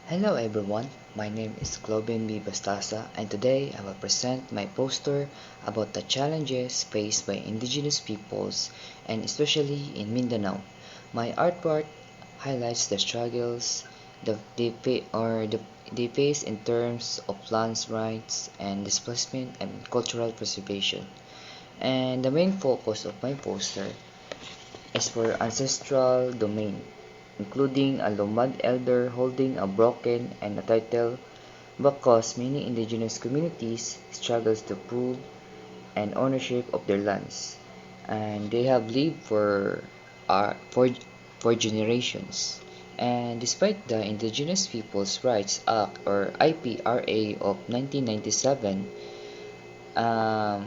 Hello everyone, my name is Cloven B. Bastasa and today I will present my poster about the challenges faced by indigenous peoples and especially in Mindanao. My artwork highlights the struggles they face in terms of lands rights and displacement and cultural preservation. And the main focus of my poster is for ancestral domain, including a Lumad elder holding a broken and a title because many indigenous communities struggles to prove an ownership of their lands, and they have lived uh, for, for generations. And despite the Indigenous Peoples' Rights Act or IPRA of 1997, um,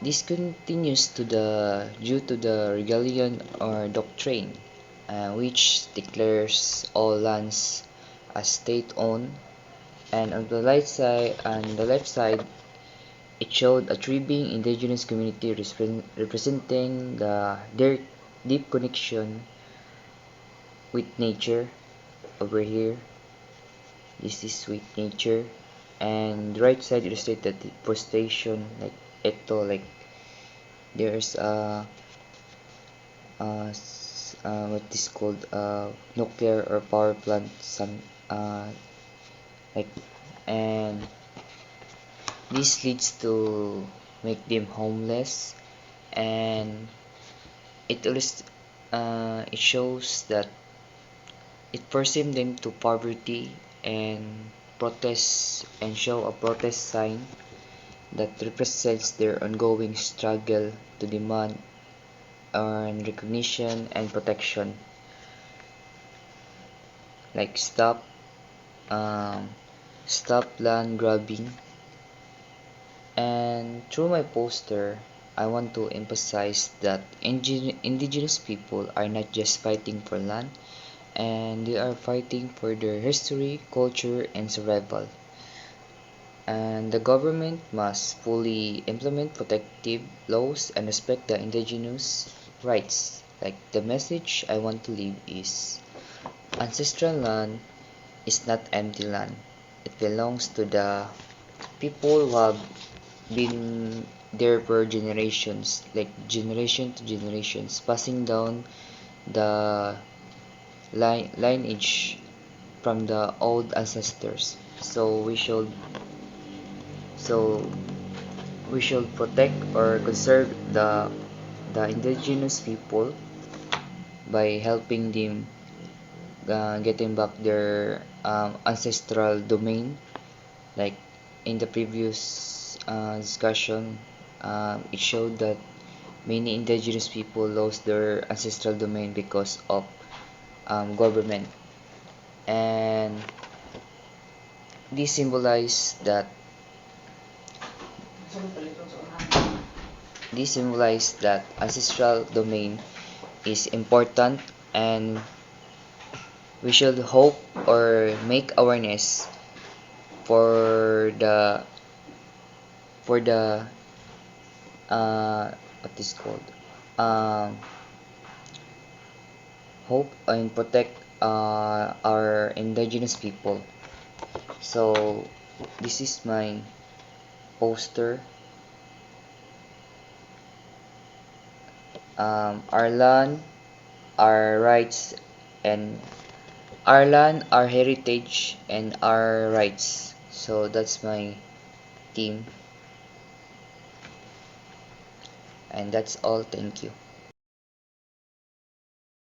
this continues due to the Regalian or Doctrine, which declares all lands as state-owned. And on the left side, it showed a thriving indigenous community representing their deep connection with nature. Over here, this is with nature, and the right side illustrated deforestation, like like there's what is called nuclear or power plant, some uh, like, and this leads to make them homeless, and it shows that it forces them to poverty and protest and show a protest sign that represents their ongoing struggle to demand and recognition and protection, like um, stop land grabbing. And through my poster, I want to emphasize that indigenous people are not just fighting for land, and they are fighting for their history, culture, and survival. And the government must fully implement protective laws and respect the indigenous rights. Like, the message I want to leave is ancestral land is not empty land. It belongs to the people who have been there for generations, like generation to generations, passing down the lineage from the old ancestors. So we should protect or conserve the indigenous people by helping them getting back their ancestral domain. Like in the previous discussion, it showed that many indigenous people lost their ancestral domain because of government, and this symbolizes that ancestral domain is important, and we should hope or make awareness for the what is called um, hope and protect our indigenous people. So this is my poster. Our land, our rights, and our land, our heritage, and our rights. So that's my team, and that's all. Thank you.